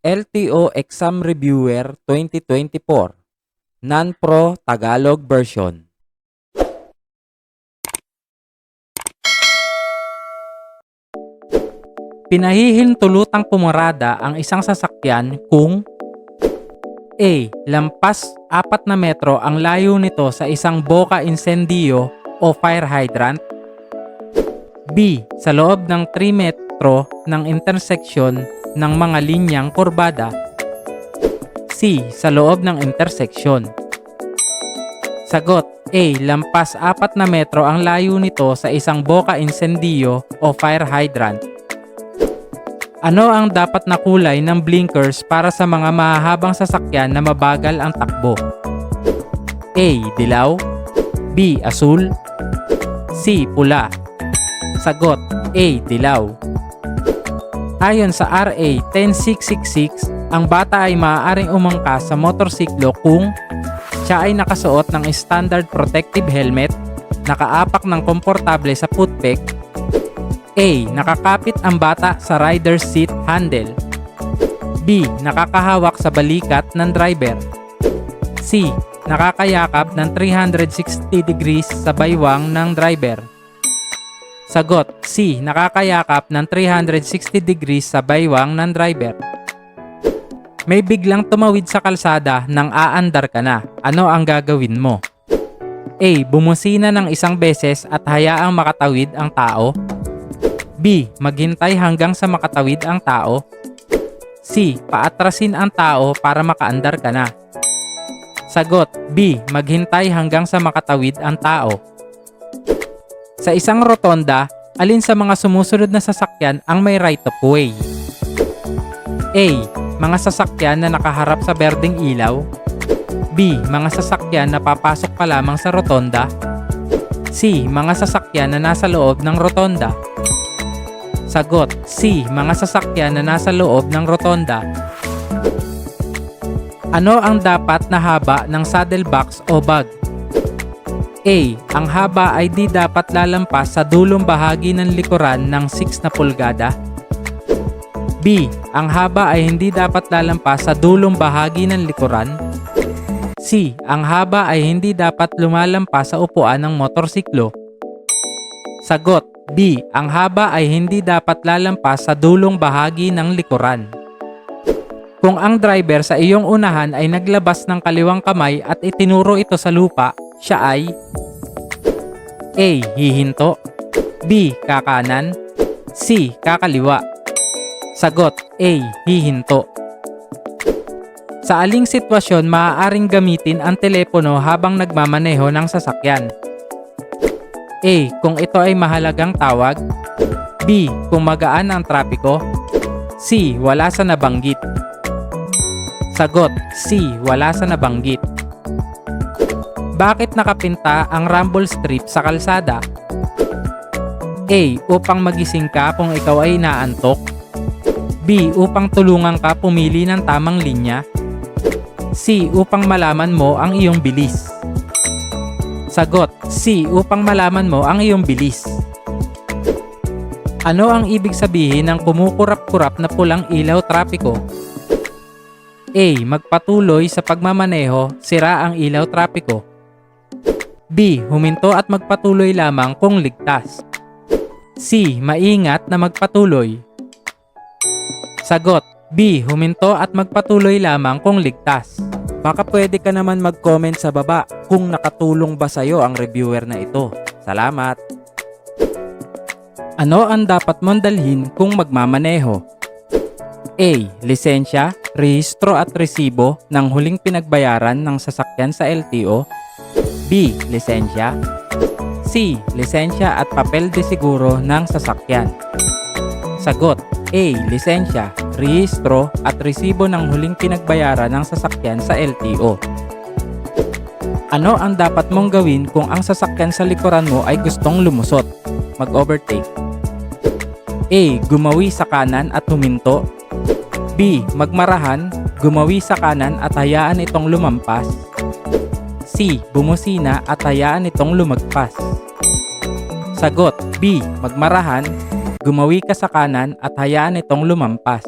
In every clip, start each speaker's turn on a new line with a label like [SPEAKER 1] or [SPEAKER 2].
[SPEAKER 1] LTO Exam Reviewer 2024 Non-Pro Tagalog Version. Pinahihintulutang pumarada ang isang sasakyan kung A. Lampas 4 na metro ang layo nito sa isang boka insendiyo o fire hydrant. B. Sa loob ng 3 metro ng intersection ng mga linyang kurbada. C. Sa loob ng intersection. Sagot A. Lampas 4 na metro ang layo nito sa isang boka insendiyo o fire hydrant. Ano ang dapat na kulay ng blinkers para sa mga mahahabang sasakyan na mabagal ang takbo? A. Dilaw. B. Asul. C. Pula. Sagot A. Dilaw. Ayon sa RA 10666, ang bata ay maaaring umangkas sa motorsiklo kung siya ay nakasuot ng standard protective helmet, nakaapak ng komportable sa footpeg. A. Nakakapit ang bata sa rider's seat handle. B. Nakakahawak sa balikat ng driver. C. Nakakayakap ng 360 degrees sa baywang ng driver. Sagot C. Nakakayakap ng 360 degrees sa baywang ng driver. May biglang tumawid sa kalsada nang aandar ka na. Ano ang gagawin mo? A. Bumusina ng isang beses at hayaang makatawid ang tao. B. Maghintay hanggang sa makatawid ang tao. C. Paatrasin ang tao para makaandar ka na. Sagot B. Maghintay hanggang sa makatawid ang tao. Sa isang rotonda, alin sa mga sumusunod na sasakyan ang may right of way? A. Mga sasakyan na nakaharap sa berdeng ilaw. B. Mga sasakyan na papasok pa lamang sa rotonda. C. Mga sasakyan na nasa loob ng rotonda. Sagot C. Mga sasakyan na nasa loob ng rotonda. Ano ang dapat na haba ng saddlebox o bag? A. Ang haba ay di dapat lalampas sa dulong bahagi ng likuran ng 6 na pulgada. B. Ang haba ay hindi dapat lalampas sa dulong bahagi ng likuran. C. Ang haba ay hindi dapat lumalampas sa upuan ng motorsiklo. Sagot B. Ang haba ay hindi dapat lalampas sa dulong bahagi ng likuran. Kung ang driver sa iyong unahan ay naglabas ng kaliwang kamay at itinuro ito sa lupa, siya ay A. Hihinto. B. Kakanan. C. Kakaliwa. Sagot A. Hihinto. Sa aling sitwasyon maaaring gamitin ang telepono habang nagmamaneho ng sasakyan? A. Kung ito ay mahalagang tawag. B. Kung magaan ang trapiko. C. Wala sa nabanggit. Sagot C. Wala sa nabanggit. Bakit nakapinta ang rumble strip sa kalsada? A. Upang magising ka kung ikaw ay inaantok. B. Upang tulungan ka pumili ng tamang linya. C. Upang malaman mo ang iyong bilis. Sagot C. Upang malaman mo ang iyong bilis. Ano ang ibig sabihin ng kumukurap-kurap na pulang ilaw trapiko? A. Magpatuloy sa pagmamaneho, sira ang ilaw trapiko. B. Huminto at magpatuloy lamang kung ligtas. C. Maingat na magpatuloy. Sagot B. Huminto at magpatuloy lamang kung ligtas. Baka pwede ka naman mag-comment sa baba kung nakatulong ba sa'yo ang reviewer na ito. Salamat! Ano ang dapat mong dalhin kung magmamaneho? A. Lisensya, rehistro at resibo ng huling pinagbayaran ng sasakyan sa LTO. B. Lisensya. C. Lisensya at papel de siguro ng sasakyan. Sagot A. Lisensya, rehistro at resibo ng huling pinagbayaran ng sasakyan sa LTO. Ano ang dapat mong gawin kung ang sasakyan sa likuran mo ay gustong lumusot? Mag-overtake. A. Gumawi sa kanan at huminto. B. Magmarahan, gumawi sa kanan at hayaan itong lumampas. C. Bumusina at hayaan itong lumagpas. Sagot B. Magmarahan, gumawi ka sa kanan at hayaan itong lumampas.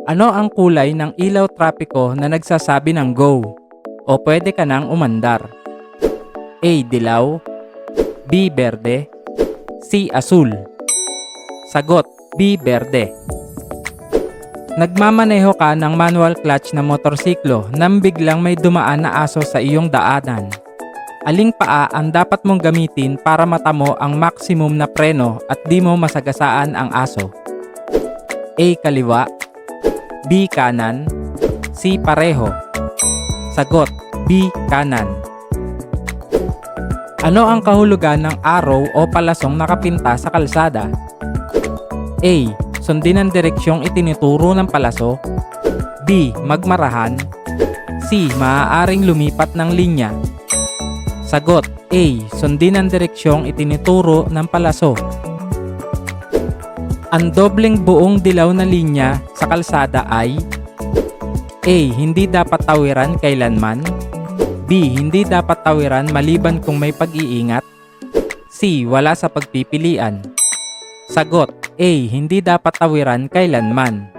[SPEAKER 1] Ano ang kulay ng ilaw trapiko na nagsasabi ng go? O pwede ka nang umandar? A. Dilaw, B. Berde, C. Asul. Sagot, B. Berde. Nagmamaneho ka ng manual clutch na motorsiklo nang biglang may dumaan na aso sa iyong daanan. Aling paa ang dapat mong gamitin para matamo ang maximum na preno at di mo masagasaan ang aso? A. Kaliwa, B. Kanan, C. Pareho. Sagot, B. Kanan. Ano ang kahulugan ng araw o palasong nakapinta sa kalsada? A. Sundin ang direksyong itinuturo ng palaso, B. Magmarahan, C. Maaaring lumipat ng linya. Sagot, A. Sundin ang direksyong itinuturo ng palaso. Ang dobleng buong dilaw na linya sa kalsada ay A. Hindi dapat tawiran kailanman, B. Hindi dapat tawiran maliban kung may pag-iingat, C. Wala sa pagpipilian. Sagot, A. Hindi dapat tawiran kailanman.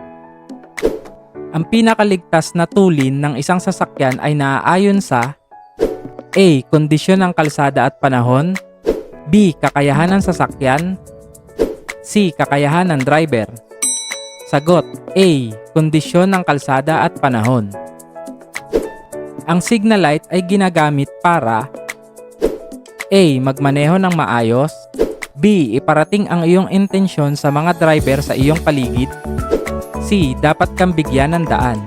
[SPEAKER 1] Ang pinakaligtas na tulin ng isang sasakyan ay naaayon sa A. Kondisyon ng kalsada at panahon, B. Kakayahan ng sasakyan, C. Kakayahan ng driver. Sagot, A. Kondisyon ng kalsada at panahon. Ang signal light ay ginagamit para A. Magmaneho ng maayos, B. Iparating ang iyong intensyon sa mga driver sa iyong paligid, C. Dapat kang bigyan ng daan.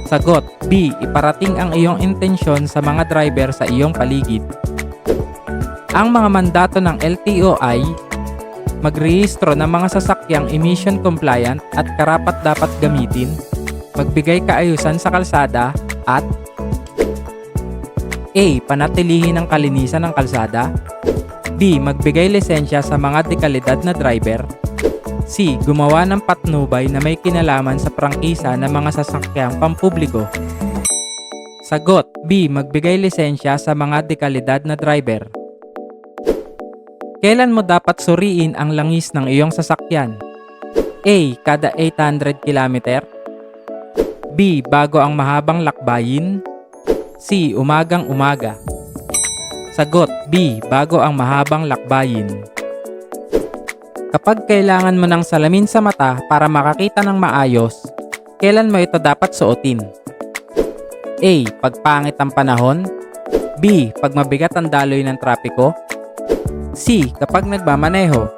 [SPEAKER 1] Sagot, B. Iparating ang iyong intensyon sa mga driver sa iyong paligid. Ang mga mandato ng LTO ay magrehistro ng mga sasakyang emission compliant at karapat-dapat gamitin, magbigay kaayusan sa kalsada, at A. Panatilihin ang kalinisan ng kalsada, B. Magbigay lisensya sa mga dekalidad na driver, C. Gumawa ng patnubay na may kinalaman sa prangkisa ng mga sasakyang pampubliko. Sagot, B. Magbigay lisensya sa mga dekalidad na driver. Kailan mo dapat suriin ang langis ng iyong sasakyan? A. Kada 800 km, B. Bago ang mahabang lakbayin, C. Umagang-umaga. Sagot, B. Bago ang mahabang lakbayin. Kapag kailangan mo ng salamin sa mata para makakita ng maayos, kailan mo ito dapat suotin? A. Pagpangit ang panahon, B. Pag mabigat ang daloy ng trapiko, C. Kapag nagmamaneho.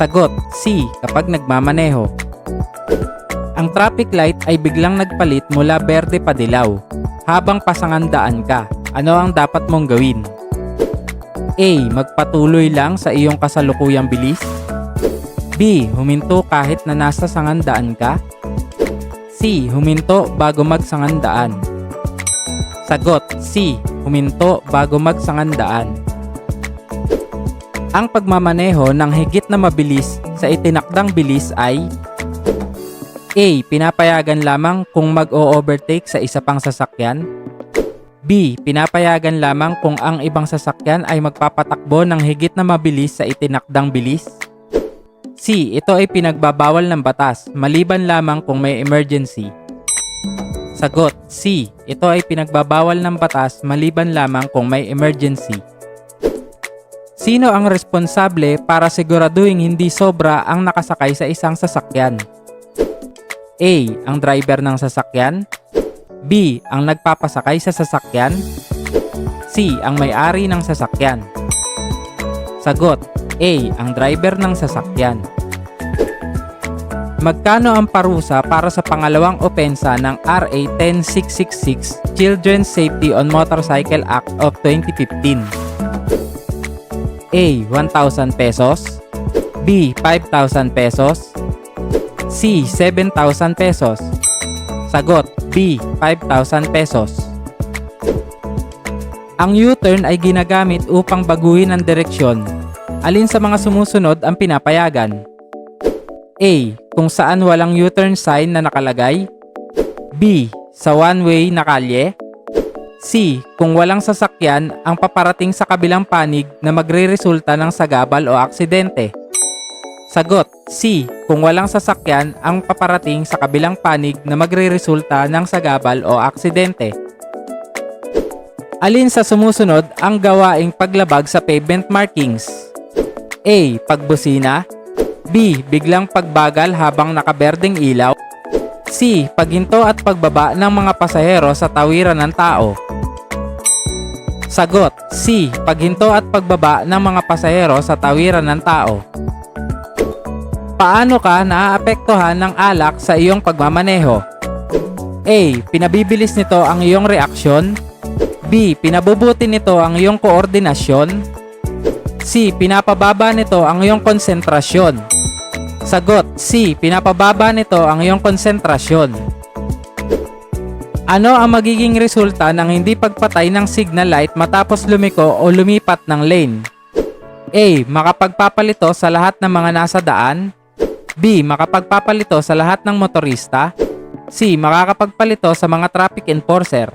[SPEAKER 1] Sagot, C. Kapag nagmamaneho. Ang traffic light ay biglang nagpalit mula berde pa dilaw. Habang pasangandaan ka, ano ang dapat mong gawin? A. Magpatuloy lang sa iyong kasalukuyang bilis, B. Huminto kahit na nasa sangandaan ka, C. Huminto bago magsangandaan. Sagot, C. Huminto bago magsangandaan. Ang pagmamaneho ng higit na mabilis sa itinakdang bilis ay A. Pinapayagan lamang kung mag-o-overtake sa isa pang sasakyan, B. Pinapayagan lamang kung ang ibang sasakyan ay magpapatakbo ng higit na mabilis sa itinakdang bilis, C. Ito ay pinagbabawal ng batas maliban lamang kung may emergency. Sagot, C. Ito ay pinagbabawal ng batas maliban lamang kung may emergency. Sino ang responsable para siguraduhin hindi sobra ang nakasakay sa isang sasakyan? A. Ang driver ng sasakyan, B. Ang nagpapasakay sa sasakyan, C. Ang may-ari ng sasakyan. Sagot, A. Ang driver ng sasakyan. Magkano ang parusa para sa pangalawang opensa ng RA 10666 Children's Safety on Motorcycle Act of 2015? A. 1,000 pesos, B. 5,000 pesos, C. 7,000 pesos. Sagot, B. 5,000 pesos. Ang U-turn ay ginagamit upang baguhin ang direksyon. Alin sa mga sumusunod ang pinapayagan? A. Kung saan walang U-turn sign na nakalagay, B. Sa one-way na kalye, C. Kung walang sasakyan ang paparating sa kabilang panig na magreresulta ng sagabal o aksidente. Sagot, C. Kung walang sasakyan ang paparating sa kabilang panig na magreresulta ng sagabal o aksidente. Alin sa sumusunod ang gawaing paglabag sa pavement markings? A. Pagbusina. B. Biglang pagbagal habang nakaberdeng ilaw. C. Paghinto at pagbaba ng mga pasahero sa tawiran ng tao. Sagot, C. Paghinto at pagbaba ng mga pasahero sa tawiran ng tao. Paano ka naaapektuhan ng alak sa iyong pagmamaneho? A. Pinabibilis nito ang iyong reaksyon. B. Pinabubuti nito ang iyong koordinasyon. C. Pinapababa nito ang iyong konsentrasyon. Sagot, C. Pinapababa nito ang iyong konsentrasyon. Ano ang magiging resulta ng hindi pagpatay ng signal light matapos lumiko o lumipat ng lane? A. Makapagpapalito sa lahat ng mga nasa daan. B. Makapagpapalito sa lahat ng motorista. C. Makakapagpalito sa mga traffic enforcer.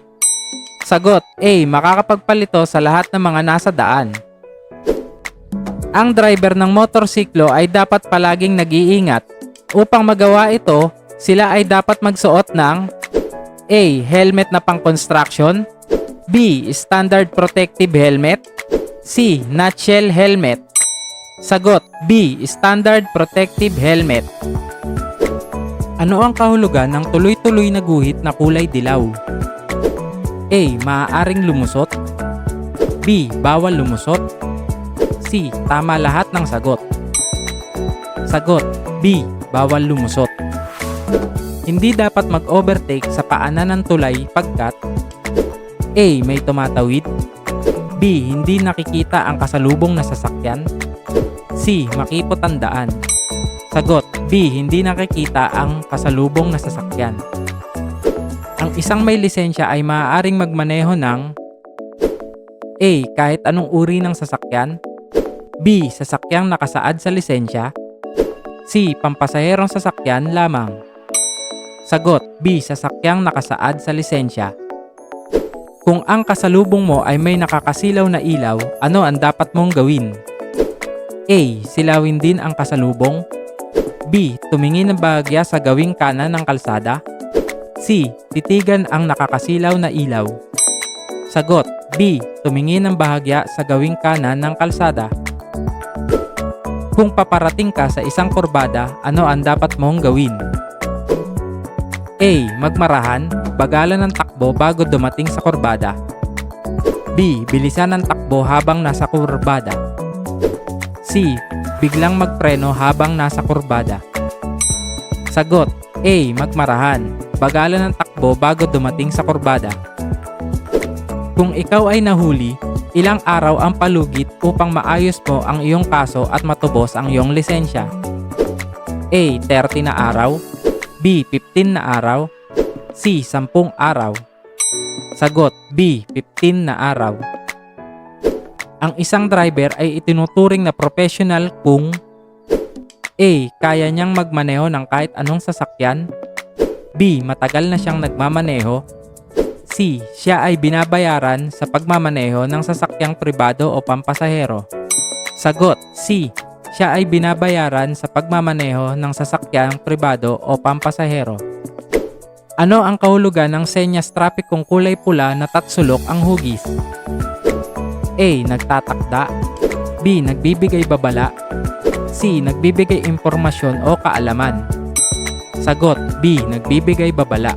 [SPEAKER 1] Sagot, A. Makakapagpalito sa lahat ng mga nasa daan. Ang driver ng motorsiklo ay dapat palaging nag-iingat. Upang magawa ito, sila ay dapat magsuot ng A. Helmet na pang-construction. B. Standard protective helmet. C. Nutshell helmet. Sagot, B. Standard protective helmet. Ano ang kahulugan ng tuloy-tuloy na guhit na kulay dilaw? A. Maaaring lumusot. B. Bawal lumusot. C. Tama lahat ng sagot. Sagot, B. Bawal lumusot. Hindi dapat mag-overtake sa paanan ng tulay pagkat A. May tumatawid. B. Hindi nakikita ang kasalubong na sasakyan. C. Makipot ang daan. Sagot, B. Hindi nakikita ang kasalubong na sasakyan. Ang isang may lisensya ay maaaring magmaneho ng A. Kahit anong uri ng sasakyan. B. Sasakyang nakasaad sa lisensya. C. Pampasaherong sasakyan lamang. Sagot, B. Sasakyang nakasaad sa lisensya. Kung ang kasalubong mo ay may nakakasilaw na ilaw, ano ang dapat mong gawin? A. Silawin din ang kasalubong. B. Tumingin ng bahagya sa gawing kanan ng kalsada. C. Titigan ang nakakasilaw na ilaw. Sagot, B. Tumingin ng bahagya sa gawing kanan ng kalsada. Kung paparating ka sa isang kurbada, ano ang dapat mong gawin? A. Magmarahan, bagalan ng takbo bago dumating sa kurbada. B. Bilisan ng takbo habang nasa kurbada. C. Biglang magpreno habang nasa kurbada. Sagot, A. Magmarahan, bagalan ng takbo bago dumating sa kurbada. Kung ikaw ay nahuli, ilang araw ang palugit upang maayos mo ang iyong kaso at matubos ang iyong lisensya? A. 30 na araw. B. 15 na araw. C. 10 araw. Sagot, B. 15 na araw. Ang isang driver ay itinuturing na professional kung A. Kaya niyang magmaneho ng kahit anong sasakyan. B. Matagal na siyang nagmamaneho. C. Siya ay binabayaran sa pagmamaneho ng sasakyang pribado o pampasahero. Sagot, C. Siya ay binabayaran sa pagmamaneho ng sasakyang pribado o pampasahero. Ano ang kahulugan ng senyas traffic kung kulay pula na tatsulok ang hugis? A. Nagtatakda. B. Nagbibigay babala. C. Nagbibigay impormasyon o kaalaman. Sagot, B. Nagbibigay babala.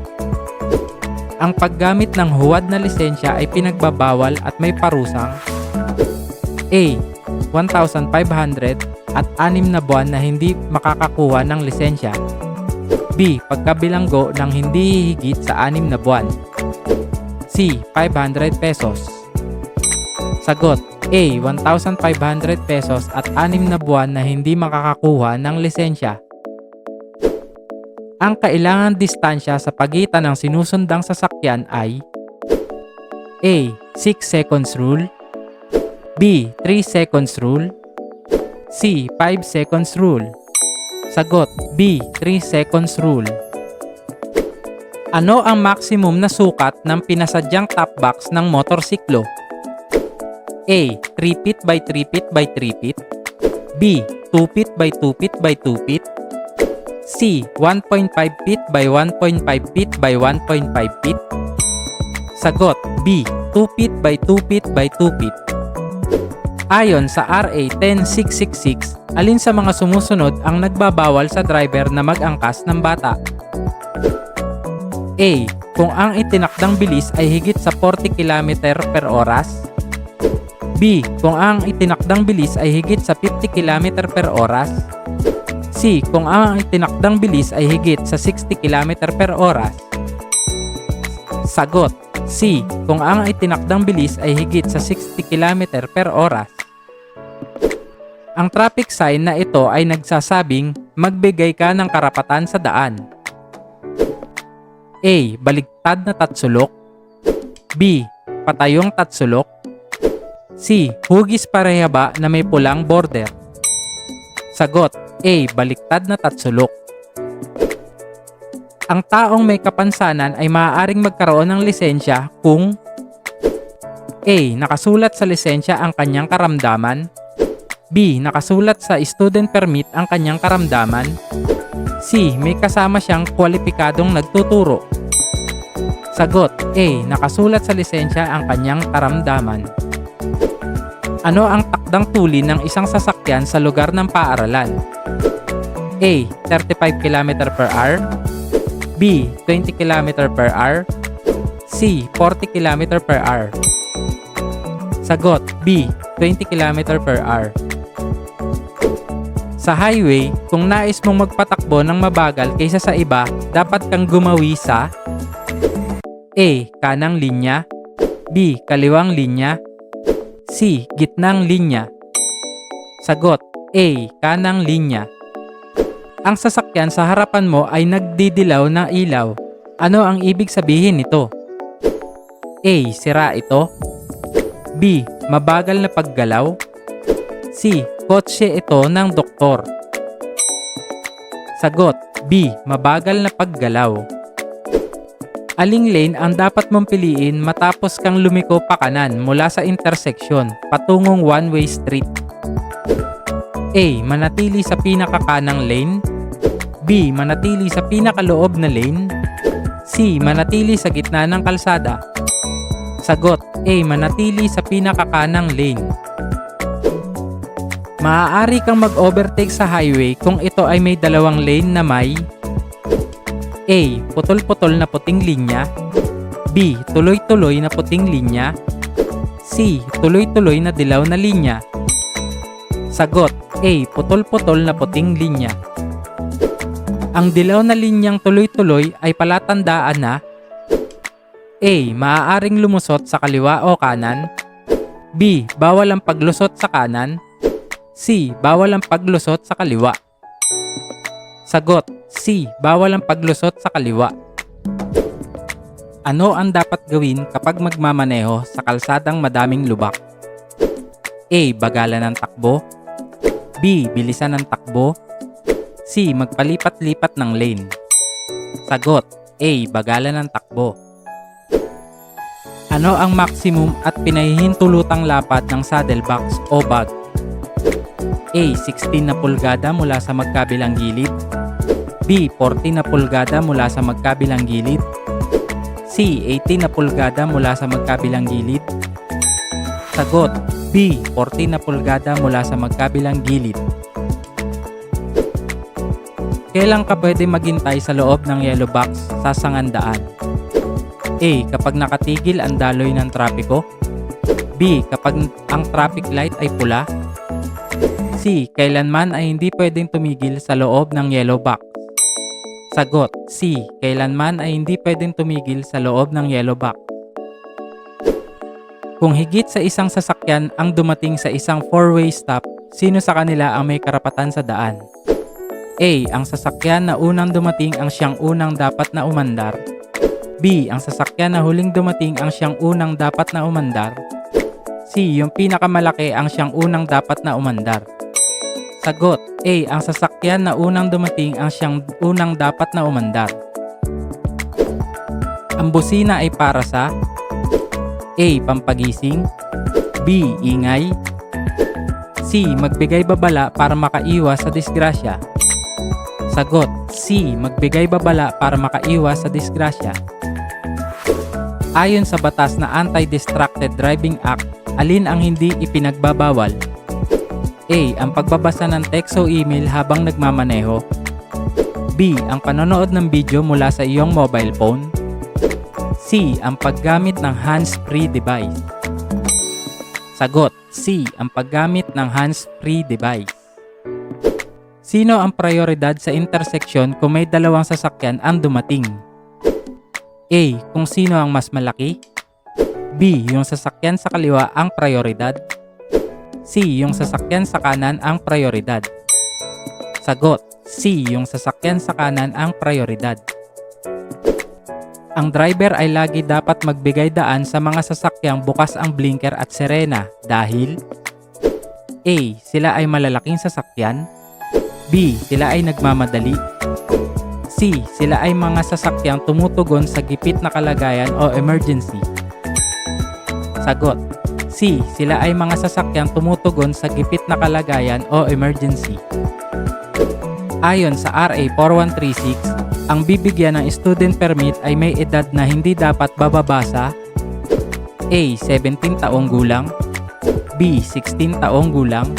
[SPEAKER 1] Ang paggamit ng huwad na lisensya ay pinagbabawal at may parusang A. 1,500 at 6 na buwan na hindi makakakuha ng lisensya. B. Pagkabilanggo ng hindi higit sa 6 na buwan. C. 500 pesos. Sagot, A. 1,500 pesos at 6 na buwan na hindi makakakuha ng lisensya. Ang kailangan distansya sa pagitan ng sinusundang sasakyan ay A. 6 seconds rule. B. 3 seconds rule. C. 5 seconds rule. Sagot, B. 3 seconds rule. Ano ang maximum na sukat ng pinasadyang top box ng motorsiklo? A. 3 feet by 3 feet by 3 feet. B. B. 2 feet by 2 feet by 2 feet. C. 1.5 feet by 1.5 feet by 1.5 feet. Sagot B. 2 feet by 2 feet by 2 feet. Ayon sa RA 10666, alin sa mga sumusunod ang nagbabawal sa driver na mag-angkas ng bata? A. Kung ang itinakdang bilis ay higit sa 40 km per oras. B. Kung ang itinakdang bilis ay higit sa 50 km per oras. C. Kung ang itinakdang bilis ay higit sa 60 km per oras. Sagot C. Kung ang itinakdang bilis ay higit sa 60 km per oras. Ang traffic sign na ito ay nagsasabing magbigay ka ng karapatan sa daan. A. Baligtad na tatsulok. B. Patayong tatsulok. C. Hugis parehaba na may pulang border. Sagot A. Baliktad na tatsulok. Ang taong may kapansanan ay maaaring magkaroon ng lisensya kung A. Nakasulat sa lisensya ang kanyang karamdaman. B. Nakasulat sa student permit ang kanyang karamdaman. C. May kasama siyang kwalipikadong nagtuturo. Sagot A. Nakasulat sa lisensya ang kanyang karamdaman. Ano ang takdang tulin ng isang sasakyan sa lugar ng paaralan? A. 35 km per hour. B. 20 km per hour. C. 40 km per hour. Sagot B. 20 km per hour. Sa highway, kung nais mong magpatakbo ng mabagal kaysa sa iba, dapat kang gumawi sa A. Kanang linya. B. Kaliwang linya. C. Gitnang linya. Sagot A. Kanang linya. Ang sasakyan sa harapan mo ay nagdidilaw ng ilaw. Ano ang ibig sabihin nito? A. Sira ito. B. Mabagal na paggalaw. C. Kotse ito ng doktor. Sagot B. Mabagal na paggalaw. Aling lane ang dapat mong piliin matapos kang lumiko pa kanan mula sa interseksyon patungong one-way street? A. Manatili sa pinakakanang lane. B. Manatili sa pinakaloob na lane. C. Manatili sa gitna ng kalsada. Sagot A. Manatili sa pinakakanang lane. Maaari kang mag-overtake sa highway kung ito ay may dalawang lane na may A. Putol-putol na puting linya. B. Tuloy-tuloy na puting linya. C. Tuloy-tuloy na dilaw na linya. Sagot A. Putol-putol na puting linya. Ang dilaw na linyang tuloy-tuloy ay palatandaan na A. Maaaring lumusot sa kaliwa o kanan. B. Bawal ang paglusot sa kanan. C. Bawal ang paglusot sa kaliwa. Sagot C. Bawal ang paglusot sa kaliwa. Ano ang dapat gawin kapag magmamaneho sa kalsadang madaming lubak? A. Bagalan ng takbo. B. Bilisan ng takbo. C. Magpalipat-lipat ng lane. Sagot A. Bagalan ng takbo. Ano ang maximum at pinahihintulutang lapad ng saddlebox o bag? A. 16 na pulgada mula sa magkabilang gilid. B. 40 na pulgada mula sa magkabilang gilid. C. 18 na pulgada mula sa magkabilang gilid. Sagot B. 40 na pulgada mula sa magkabilang gilid. Kailan ka pwede maghintay sa loob ng yellow box sa sangandaan? A. Kapag nakatigil ang daloy ng trapiko. B. Kapag ang traffic light ay pula. C. Kailanman ay hindi pwedeng tumigil sa loob ng yellow box. Sagot C. Kailanman ay hindi pwedeng tumigil sa loob ng yellow box. Kung higit sa isang sasakyan ang dumating sa isang four-way stop, sino sa kanila ang may karapatan sa daan? A. Ang sasakyan na unang dumating ang siyang unang dapat na umandar. B. Ang sasakyan na huling dumating ang siyang unang dapat na umandar. C. Yung pinakamalaki ang siyang unang dapat na umandar. Sagot A. Ang sasakyan na unang dumating ang siyang unang dapat na umandar. Ang busina ay para sa A. Pampagising. B. Ingay. C. C. Magbigay babala para makaiwas sa disgrasya. Sagot, C. Magbigay babala para makaiwas sa disgrasya. Ayon sa batas na Anti-Distracted Driving Act, alin ang hindi ipinagbabawal? A. Ang pagbabasa ng text o email habang nagmamaneho. B. Ang panonood ng video mula sa iyong mobile phone. C. Ang paggamit ng hands-free device. Sagot, C. Ang paggamit ng hands-free device. Sino ang prioridad sa interseksyon kung may dalawang sasakyan ang dumating? A. Kung sino ang mas malaki. B. Yung sasakyan sa kaliwa ang prioridad. C. Yung sasakyan sa kanan ang prioridad. Sagot, C. Yung sasakyan sa kanan ang prioridad. Ang driver ay lagi dapat magbigay daan sa mga sasakyang bukas ang blinker at sirena dahil A. Sila ay malalaking sasakyan. B. Sila ay nagmamadali. C. Sila ay mga sasakyang tumutugon sa gipit na kalagayan o emergency. Sagot, C. Sila ay mga sasakyang tumutugon sa gipit na kalagayan o emergency. Ayon sa RA 4136, ang bibigyan ng student permit ay may edad na hindi dapat bababa sa A. 17 taong gulang, B. 16 taong gulang,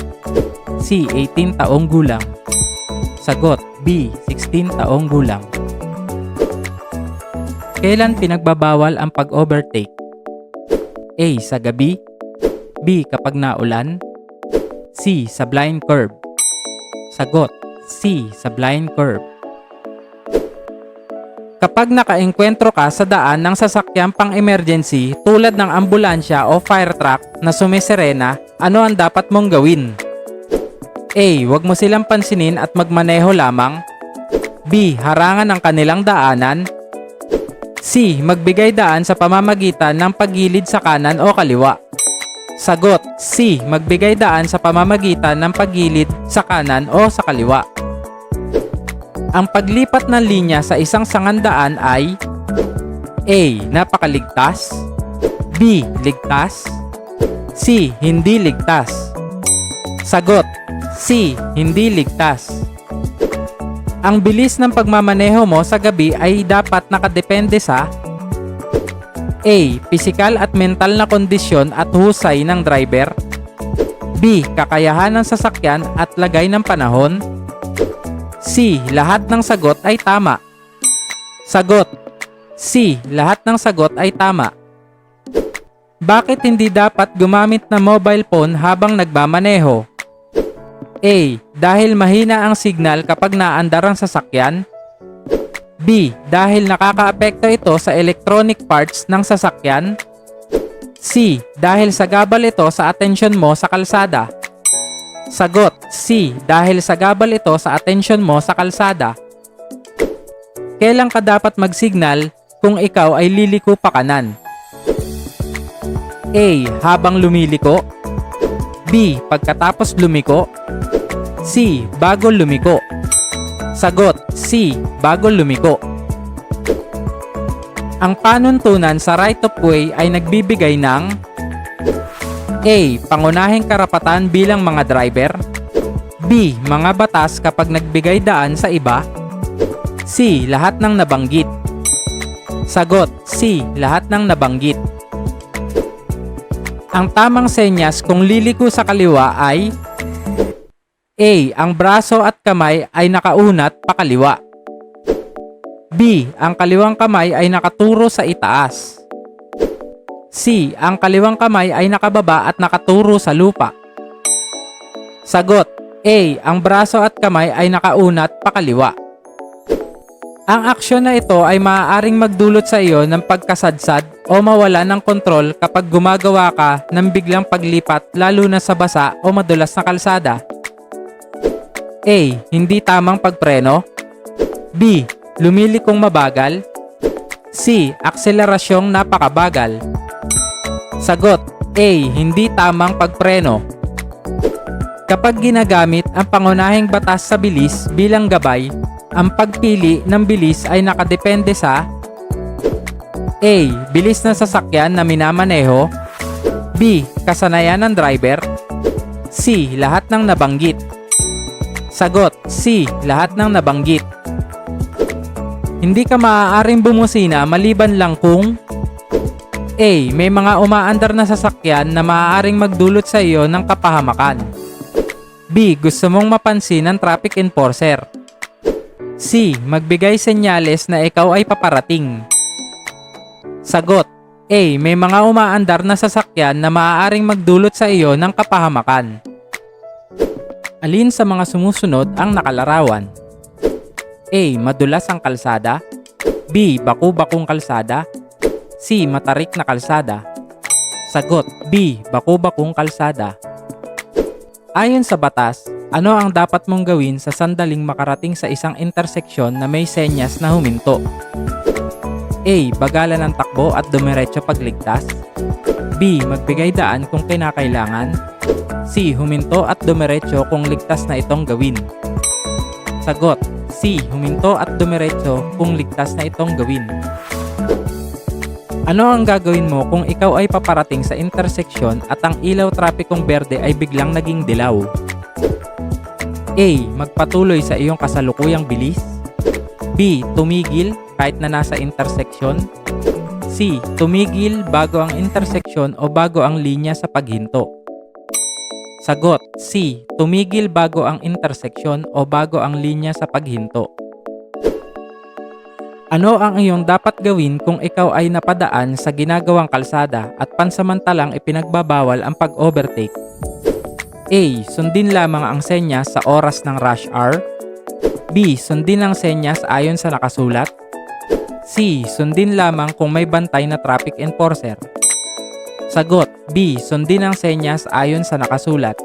[SPEAKER 1] C. 18 taong gulang. Sagot, B. 16 taong gulang. Kailan pinagbabawal ang pag-overtake? A. Sa gabi. B. Kapag naulan. C. Sa blind curve. Sagot, C. Sa blind curve. Kapag nakaengkwentro ka sa daan ng sasakyang pang-emergency tulad ng ambulansya o fire truck na sumiserena, ano ang dapat mong gawin? A. Huwag mo silang pansinin at magmaneho lamang. B. Harangan ang kanilang daanan. C. Magbigay daan sa pamamagitan ng paggilid sa kanan o kaliwa. Sagot, C. Magbigay daan sa pamamagitan ng paggilid sa kanan o sa kaliwa. Ang paglipat ng linya sa isang sangandaan ay A. Napakaligtas. B. Ligtas. C. Hindi ligtas. Sagot, C. Hindi ligtas. Ang bilis ng pagmamaneho mo sa gabi ay dapat nakadepende sa A. Pisikal at mental na kondisyon at husay ng driver. B. Kakayahan ng sasakyan at lagay ng panahon. C. Lahat ng sagot ay tama. Sagot, C. Lahat ng sagot ay tama. Bakit hindi dapat gumamit ng mobile phone habang nagmamaneho? A. Dahil mahina ang signal kapag naandar ang sasakyan. B. Dahil nakakaapekto ito sa electronic parts ng sasakyan. C. Dahil sagabal ito sa atensyon mo sa kalsada. Sagot, C. Dahil sagabal ito sa atensyon mo sa kalsada. Kailan ka dapat mag-signal kung ikaw ay liliko pa kanan? A. Habang lumiliko. B. Pagkatapos lumiko. C. Bago lumiko. Sagot, C. Bago lumiko. Ang panuntunan sa right of way ay nagbibigay ng A. Pangunahing karapatan bilang mga driver. B. Mga batas kapag nagbigay daan sa iba. C. Lahat ng nabanggit. Sagot, C. Lahat ng nabanggit. Ang tamang senyas kung liliko sa kaliwa ay A. Ang braso at kamay ay nakaunat pakaliwa. B. Ang kaliwang kamay ay nakaturo sa itaas. C. Ang kaliwang kamay ay nakababa at nakaturo sa lupa. Sagot, A. Ang braso at kamay ay nakaunat pakaliwa. Ang aksyon na ito ay maaaring magdulot sa iyo ng pagkasadsad o mawala ng kontrol kapag gumagawa ka ng biglang paglipat lalo na sa basa o madulas na kalsada. A. Hindi tamang pagpreno. B. Lumilikong mabagal. C. Akselerasyong napakabagal. Sagot, A. Hindi tamang pagpreno. Kapag ginagamit ang pangunahing batas sa bilis bilang gabay, ang pagpili ng bilis ay nakadepende sa A. Bilis ng sasakyan na minamaneho. B. Kasanayan ng driver. C. C. Lahat ng nabanggit. Sagot, C. Lahat ng nabanggit. Hindi ka maaaring bumusina maliban lang kung A. May mga umaandar na sasakyan na maaaring magdulot sa iyo ng kapahamakan. B. Gusto mong mapansin ng traffic enforcer. C. Magbigay senyales na ikaw ay paparating. Sagot, A. May mga umaandar na sasakyan na maaaring magdulot sa iyo ng kapahamakan. Alin sa mga sumusunod ang nakalarawan? A. Madulas ang kalsada. B. Baku-bakong kalsada. C. Matarik na kalsada. Sagot, B. Baku-bakong kalsada. Ayon sa batas, ano ang dapat mong gawin sa sandaling makarating sa isang interseksyon na may senyas na huminto? A. Bagalan ng takbo at dumiretso pagligtas. B. Magbigay daan kung kinakailangan. C. Huminto at dumiretso kung ligtas na itong gawin. Sagot, C. Huminto at dumiretso kung ligtas na itong gawin. Ano ang gagawin mo kung ikaw ay paparating sa interseksyon at ang ilaw trapikong berde ay biglang naging dilaw? A. Magpatuloy sa iyong kasalukuyang bilis. B. Tumigil kahit na nasa interseksyon. C. Tumigil bago ang interseksyon o bago ang linya sa paghinto. Sagot, C. Tumigil bago ang interseksyon o bago ang linya sa paghinto. Ano ang iyong dapat gawin kung ikaw ay napadaan sa ginagawang kalsada at pansamantalang ipinagbabawal ang pag-overtake? A. Sundin lamang ang senyas sa oras ng rush hour. B. Sundin ang senyas ayon sa nakasulat. C. Sundin lamang kung may bantay na traffic enforcer. Sagot, B. Sundin ang senyas ayon sa nakasulat.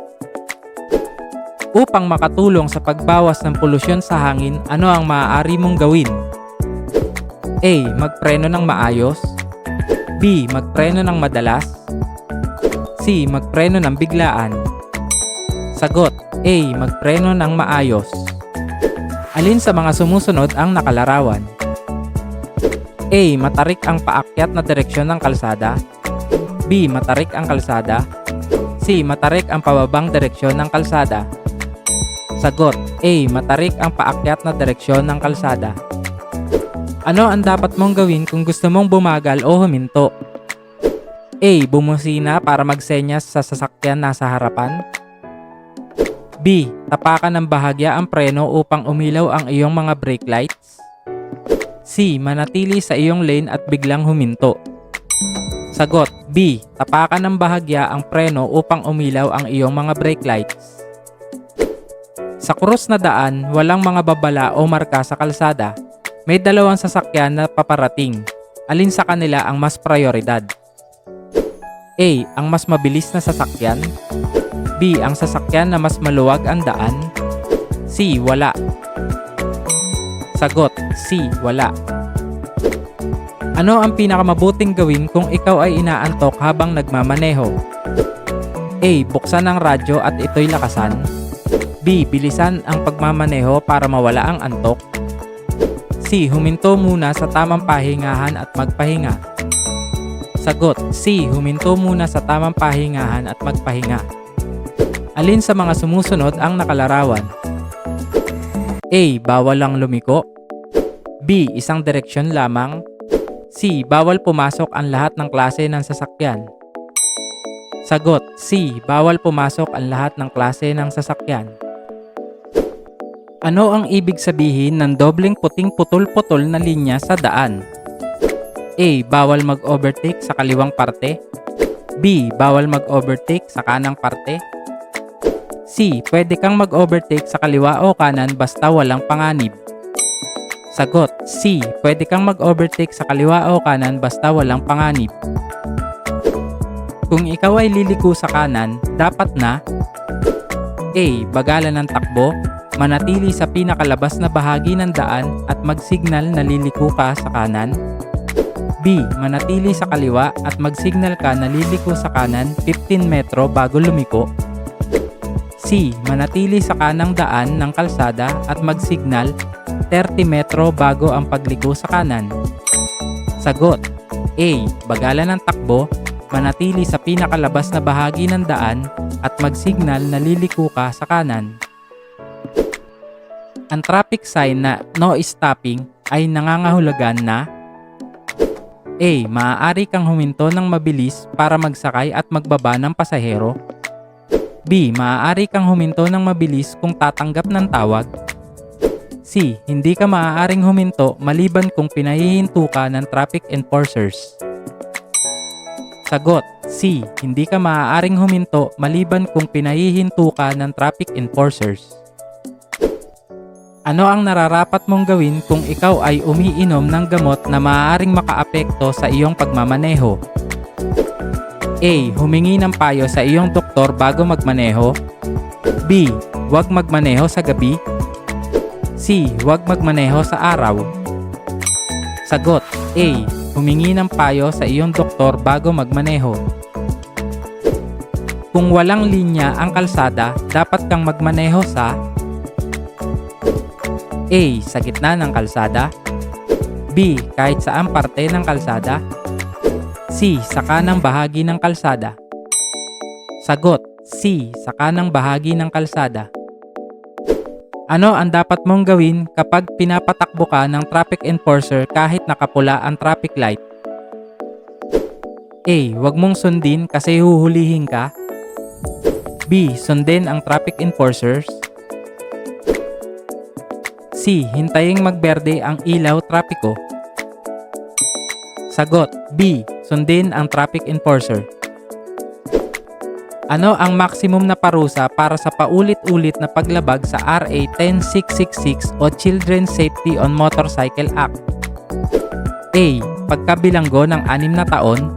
[SPEAKER 1] Upang makatulong sa pagbawas ng polusyon sa hangin, ano ang maaari mong gawin? A. Magpreno ng maayos. B. Magpreno ng madalas. C. Magpreno ng biglaan. Sagot, A. Magpreno ng maayos. Alin sa mga sumusunod ang nakalarawan? A. Matarik ang paakyat na direksyon ng kalsada. B. Matarik ang kalsada. C. Matarik ang pababang direksyon ng kalsada. Sagot, A. Matarik ang paakyat na direksyon ng kalsada. Ano ang dapat mong gawin kung gusto mong bumagal o huminto? A. Bumusina para magsenyas sa sasakyan nasa harapan. B. Tapakan ng bahagya ang preno upang umilaw ang iyong mga brake lights. C. Manatili sa iyong lane at biglang huminto. Sagot, B. Tapakan ng bahagya ang preno upang umilaw ang iyong mga brake lights. Sa krus na daan, walang mga babala o marka sa kalsada. May dalawang sasakyan na paparating. Alin sa kanila ang mas prioridad? A. Ang mas mabilis na sasakyan. B. Ang sasakyan na mas maluwag ang daan. C. Wala. Sagot, C. Wala. Ano ang pinakamabuting gawin kung ikaw ay inaantok habang nagmamaneho? A. Buksan ang radyo at ito'y lakasan. B. Bilisan ang pagmamaneho para mawala ang antok. C. Huminto muna sa tamang pahingahan at magpahinga. Sagot, C. Huminto muna sa tamang pahingahan at magpahinga. Alin sa mga sumusunod ang nakalarawan? A. Bawal lang lumiko. B. Isang direksyon lamang. C. Bawal pumasok ang lahat ng klase ng sasakyan. Sagot, C. Bawal pumasok ang lahat ng klase ng sasakyan. Ano ang ibig sabihin ng dobleng puting putol-putol na linya sa daan? A. Bawal mag-overtake sa kaliwang parte. B. Bawal mag-overtake sa kanang parte. C. Pwede kang mag-overtake sa kaliwa o kanan basta walang panganib. Sagot, C. Pwede kang mag-overtake sa kaliwa o kanan basta walang panganib. Kung ikaw ay liliko sa kanan, dapat na A. Bagalan ng takbo, manatili sa pinakalabas na bahagi ng daan at mag-signal na liliko ka sa kanan. B. Manatili sa kaliwa at mag-signal ka na liliko sa kanan 15 metro bago lumiko. C. Manatili sa kanang daan ng kalsada at mag-signal 30 metro bago ang pagliko sa kanan. Sagot, A. Bagalan ng takbo, manatili sa pinakalabas na bahagi ng daan at mag-signal na liliko ka sa kanan. Ang traffic sign na no stopping ay nangangahulugan na A. Maaari kang huminto ng mabilis para magsakay at magbaba ng pasahero. B. Maaari kang huminto ng mabilis kung tatanggap ng tawag. C. Hindi ka maaaring huminto maliban kung pinahihinto ka ng traffic enforcers. Sagot: C. Hindi ka maaaring huminto maliban kung pinahihinto ka ng traffic enforcers. Ano ang nararapat mong gawin kung ikaw ay umiinom ng gamot na maaaring makaapekto sa iyong pagmamaneho? A. Humingi ng payo sa iyong doktor bago magmaneho. B. Huwag magmaneho sa gabi. C. Huwag magmaneho sa araw. Sagot: A. Humingi ng payo sa iyong doktor bago magmaneho. Kung walang linya ang kalsada, dapat kang magmaneho sa A. Sa gitna ng kalsada. B. Kahit saang parte ng kalsada. C. Sa kanang bahagi ng kalsada. Sagot: C. Sa kanang bahagi ng kalsada. Ano ang dapat mong gawin kapag pinapatakbo ka ng traffic enforcer kahit nakapula ang traffic light? A. Huwag mong sundin kasi huhulihin ka. B. Sundin ang traffic enforcers. C. Hintayin magberde ang ilaw trapiko. Sagot: B. Sundin ang traffic enforcer. Ano ang maximum na parusa para sa paulit-ulit na paglabag sa RA 10666 o Children's Safety on Motorcycle Act? A. Pagkabilanggo ng 6 na taon.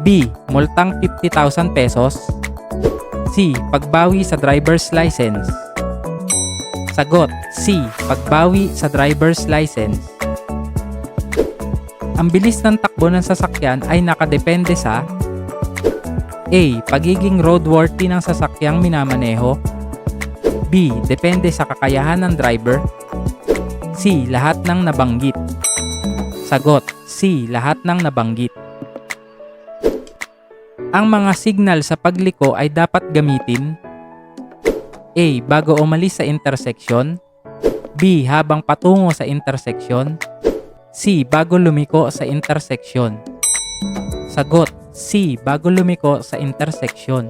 [SPEAKER 1] B. Multang 50,000 pesos. C. Pagbawi sa driver's license. Sagot: C. Pagbawi sa driver's license. Ang bilis ng takbo ng sasakyan ay nakadepende sa A. Pagiging roadworthy ng sasakyang minamaneho. B. Depende sa kakayahan ng driver. C. Lahat ng nabanggit. Sagot: C. Lahat ng nabanggit. Ang mga signal sa pagliko ay dapat gamitin A. Bago umalis sa intersection. B. Habang patungo sa intersection. C. Bago lumiko sa intersection. Sagot: C. Bago lumiko sa intersection.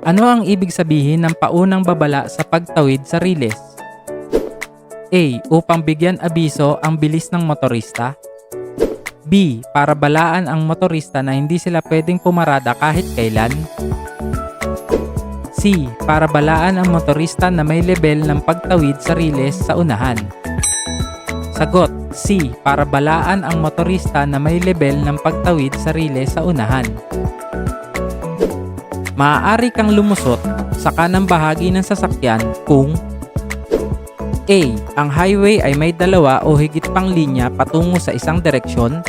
[SPEAKER 1] Ano ang ibig sabihin ng paunang babala sa pagtawid sa riles? A. Upang bigyan abiso ang bilis ng motorista. B. Para balaan ang motorista na hindi sila pwedeng pumarada kahit kailan. C. Para balaan ang motorista na may level ng pagtawid sa riles sa unahan. Sagot: C. Para balaan ang motorista na may level ng pagtawid sa riles sa unahan. Maaari kang lumusot sa kanang bahagi ng sasakyan kung A. Ang highway ay may dalawa o higit pang linya patungo sa isang direksyon.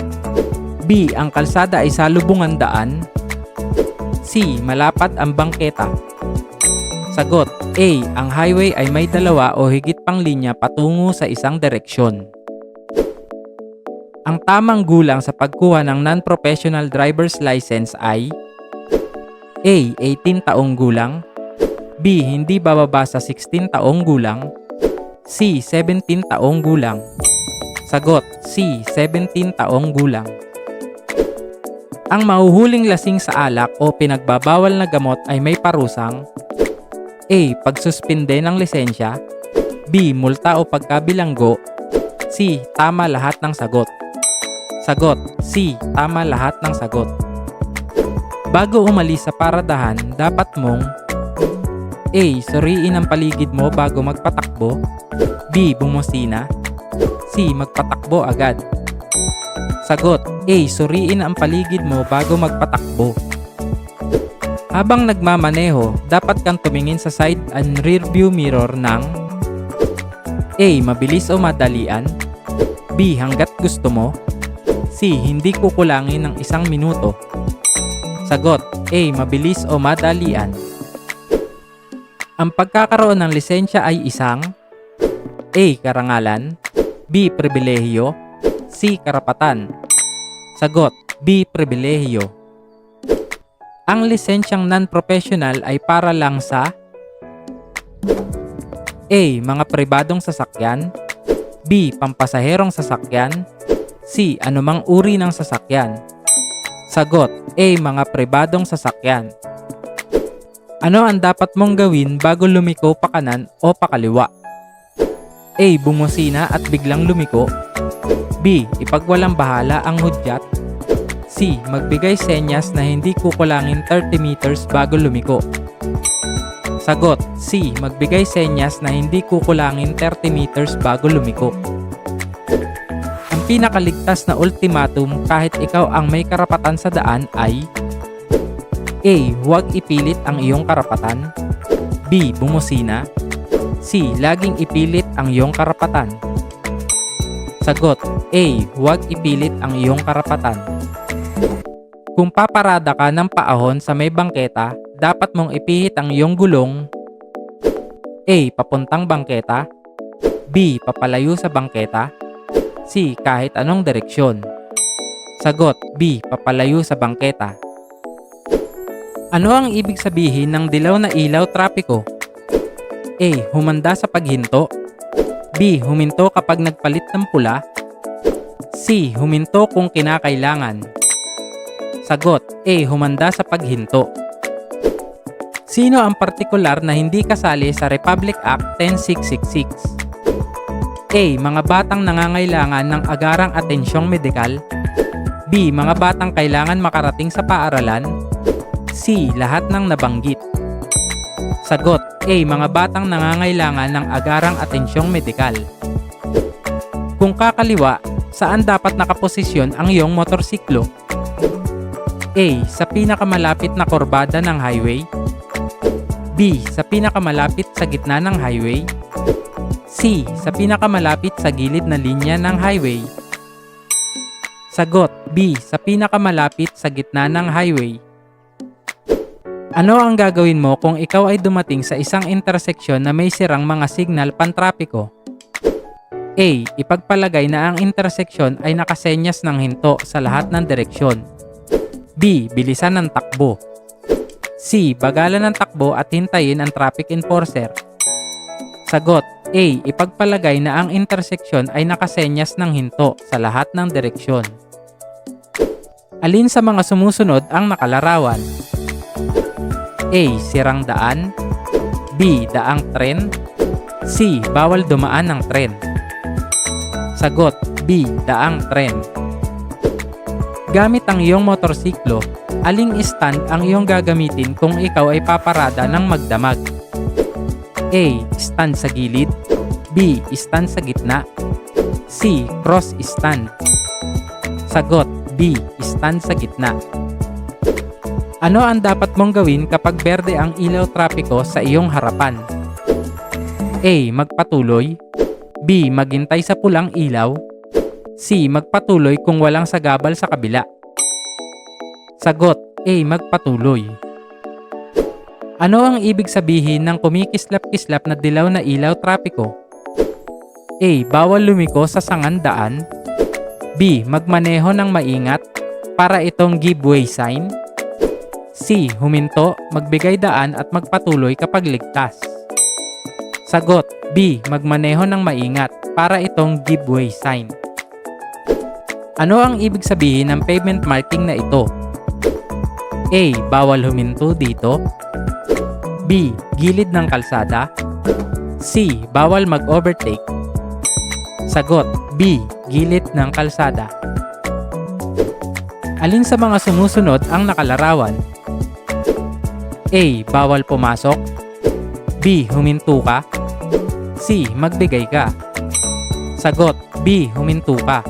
[SPEAKER 1] B. Ang kalsada ay salubungan daan. C. Malapad ang bangketa. Sagot: A. Ang highway ay may dalawa o higit pang linya patungo sa isang direksyon. Ang tamang gulang sa pagkuha ng non-professional driver's license ay A. 18 taong gulang. B. Hindi bababa sa 16 taong gulang. C. 17 taong gulang. Sagot: C. 17 taong gulang. Ang mahuhuling lasing sa alak o pinagbabawal na gamot ay may parusang A. Pagsuspinde ng lisensya. B. Multa o pagkabilanggo. C. Tama lahat ng sagot. Sagot: C. Tama lahat ng sagot. Bago umalis sa paradahan, dapat mong A. Suriin ang paligid mo bago magpatakbo. B. Bumusina. C. Magpatakbo agad. Sagot: A. Suriin ang paligid mo bago magpatakbo. Habang nagmamaneho, dapat kang tumingin sa side and rear view mirror ng A. Mabilis o madalian. B. Hanggat gusto mo. C. Hindi kukulangin ng 1 minuto. Sagot: A. Mabilis o madalian. Ang pagkakaroon ng lisensya ay isang A. Karangalan. B. Pribilehiyo. C. Karapatan. Sagot: B. Pribilehiyo. Ang lisensyang non-professional ay para lang sa A. Mga pribadong sasakyan, B. Pampasaherong sasakyan, C. Anumang uri ng sasakyan. Sagot: A. Mga pribadong sasakyan. Ano ang dapat mong gawin bago lumiko pakanan o pakaliwa? A. Bumusina at biglang lumiko, B. Ipagwalang bahala ang hudyat, C. Magbigay senyas na hindi kukulangin 30 meters bago lumiko. Sagot: C. Magbigay senyas na hindi kukulangin 30 meters bago lumiko. Ang pinakaligtas na ultimatum kahit ikaw ang may karapatan sa daan ay A. Huwag ipilit ang iyong karapatan, B. Bumusina, C. Laging ipilit ang iyong karapatan. Sagot: A. Huwag ipilit ang iyong karapatan. Kung paparada ka ng paahon sa may bangketa, dapat mong ipihit ang iyong gulong A. Papuntang bangketa, B. Papalayo sa bangketa, C. Kahit anong direksyon. Sagot: B. Papalayo sa bangketa. Ano ang ibig sabihin ng dilaw na ilaw trapiko? A. Humanda sa paghinto, B. Huminto kapag nagpalit ng pula, C. Huminto kung kinakailangan. Sagot: A. Humanda sa paghinto. Sino ang partikular na hindi kasali sa Republic Act 10666? A. Mga batang nangangailangan ng agarang atensyong medikal, B. Mga batang kailangan makarating sa paaralan, C. Lahat ng nabanggit. Sagot: A. Mga batang nangangailangan ng agarang atensyong medikal. Kung kakaliwa, saan dapat nakaposisyon ang iyong motorsiklo? A. Sa pinakamalapit na korbada ng highway, B. Sa pinakamalapit sa gitna ng highway, C. Sa pinakamalapit sa gilid na linya ng highway. Sagot: B. Sa pinakamalapit sa gitna ng highway. Ano ang gagawin mo kung ikaw ay dumating sa isang interseksyon na may sirang mga signal pantrapiko? A. Ipagpalagay na ang interseksyon ay nakasenyas ng hinto sa lahat ng direksyon, B. Bilisan ng takbo, C. Bagalan ng takbo at hintayin ang traffic enforcer. Sagot: A. Ipagpalagay na ang interseksyon ay nakasenyas ng hinto sa lahat ng direksyon. Alin sa mga sumusunod ang nakalarawan? A. Sirang daan, B. Daang tren, C. Bawal dumaan ng tren. Sagot: B. Daang tren. Gamit ang iyong motorsiklo, aling stand ang iyong gagamitin kung ikaw ay paparada ng magdamag? A. Stand sa gilid, B. Stand sa gitna, C. Cross stand. Sagot: B. Stand sa gitna. Ano ang dapat mong gawin kapag berde ang ilaw trapiko sa iyong harapan? A. Magpatuloy, B. Maghintay sa pulang ilaw, C. Magpatuloy kung walang sagabal sa kabila. Sagot: A. Magpatuloy. Ano ang ibig sabihin ng kumikislap-kislap na dilaw na ilaw trapiko? A. Bawal lumiko sa sangandaan, B. Magmaneho ng maingat para itong give way sign, C. Huminto, magbigay daan at magpatuloy kapag ligtas. Sagot: B. Magmaneho ng maingat para itong give way sign. Ano ang ibig sabihin ng pavement marking na ito? A. Bawal huminto dito, B. Gilid ng kalsada, C. Bawal mag-overtake. Sagot: B. Gilid ng kalsada. Alin sa mga sumusunod ang nakalarawan? A. Bawal pumasok, B. Huminto ka, C. Magbigay ka. Sagot: B. Huminto ka.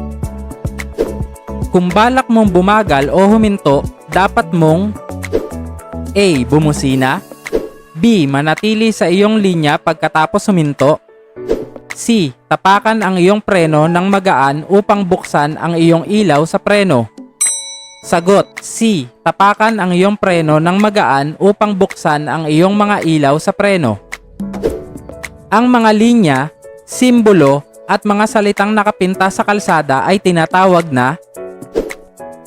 [SPEAKER 1] Kung balak mong bumagal o huminto, dapat mong A. Bumusina, B. Manatili sa iyong linya pagkatapos huminto, C. Tapakan ang iyong preno ng magaan upang buksan ang iyong ilaw sa preno. Sagot: C. Tapakan ang iyong preno ng magaan upang buksan ang iyong mga ilaw sa preno. Ang mga linya, simbolo at mga salitang nakapinta sa kalsada ay tinatawag na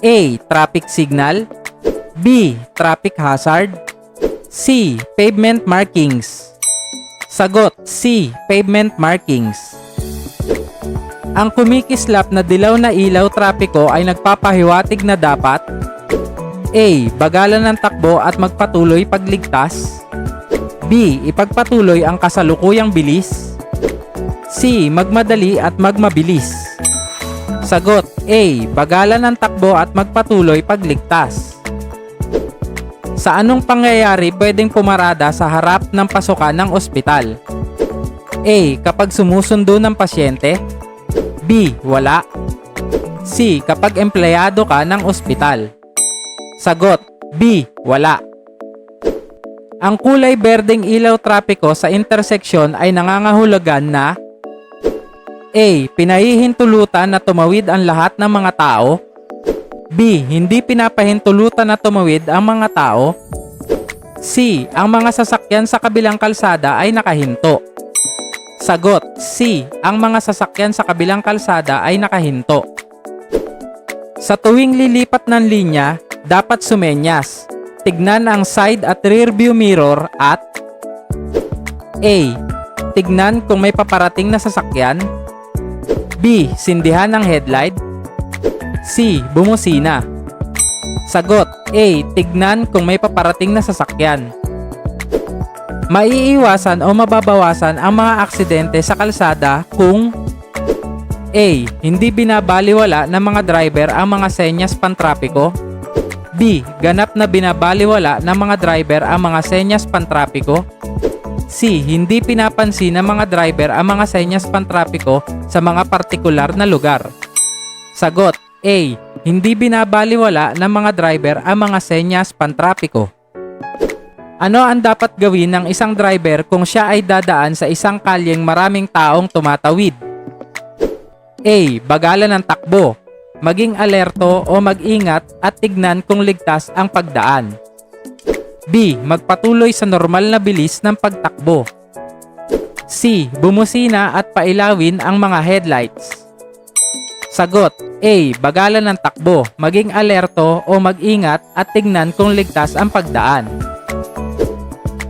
[SPEAKER 1] A. Traffic signal, B. Traffic hazard, C. Pavement markings. Sagot, C. Pavement markings. Ang kumikislap na dilaw na ilaw trapiko ay nagpapahiwatig na dapat A. Bagalan ng takbo at magpatuloy pagligtas, B. Ipagpatuloy ang kasalukuyang bilis, C. Magmadali at magmabilis. Sagot, A. Bagalan ng takbo at magpatuloy pagligtas. Sa anong pangyayari pwedeng pumarada sa harap ng pasukan ng ospital? A. Kapag sumusundo ng pasyente, B. Wala, C. Kapag empleyado ka ng ospital. Sagot, B. Wala. Ang kulay berdeng ilaw trapiko sa interseksyon ay nangangahulugan na A. Pinahihintulutan na tumawid ang lahat ng mga tao, B. Hindi pinapahintulutan na tumawid ang mga tao, C. Ang mga sasakyan sa kabilang kalsada ay nakahinto. Sagot, C. Ang mga sasakyan sa kabilang kalsada ay nakahinto. Sa tuwing lilipat ng linya, dapat sumenyas. Tignan ang side at rear view mirror at A. Tignan kung may paparating na sasakyan, B. Sindihan ang headlight, C. Bumusina. Sagot, A. Tignan kung may paparating na sasakyan. Maiiwasan o mababawasan ang mga aksidente sa kalsada kung A. Hindi binabaliwala ng mga driver ang mga senyas pantrapiko, B. Ganap na binabaliwala ng mga driver ang mga senyas pantrapiko, C. Hindi pinapansin ng mga driver ang mga senyas pantrapiko sa mga partikular na lugar. Sagot, A. Hindi binabaliwala ng mga driver ang mga senyas pantrapiko. Ano ang dapat gawin ng isang driver kung siya ay dadaan sa isang kalyeng maraming taong tumatawid? A. Bagalan ng takbo. Maging alerto o mag-ingat at tignan kung ligtas ang pagdaan. B. Magpatuloy sa normal na bilis ng pagtakbo. C. Bumusina at pailawin ang mga headlights. Sagot, A. Bagalan ng takbo. Maging alerto o mag-ingat at tignan kung ligtas ang pagdaan.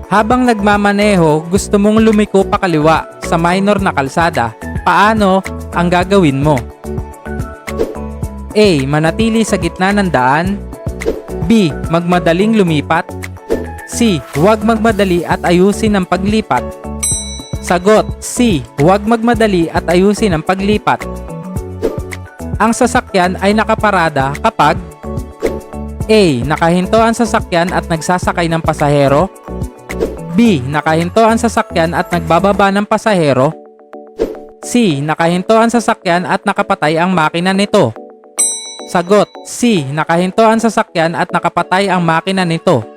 [SPEAKER 1] Habang nagmamaneho, gusto mong lumiko pa kaliwa sa minor na kalsada. Paano ang gagawin mo? A. Manatili sa gitna ng daan, B. Magmadaling lumipat, C. Huwag magmadali at ayusin ang paglipat. Sagot, C. Huwag magmadali at ayusin ang paglipat. Ang sasakyan ay nakaparada kapag A. Nakahinto ang sasakyan at nagsasakay ng pasahero, B. Nakahinto ang sasakyan at nagbababa ng pasahero, C. Nakahinto ang sasakyan at nakapatay ang makina nito. Sagot, C. Nakahinto ang sasakyan at nakapatay ang makina nito.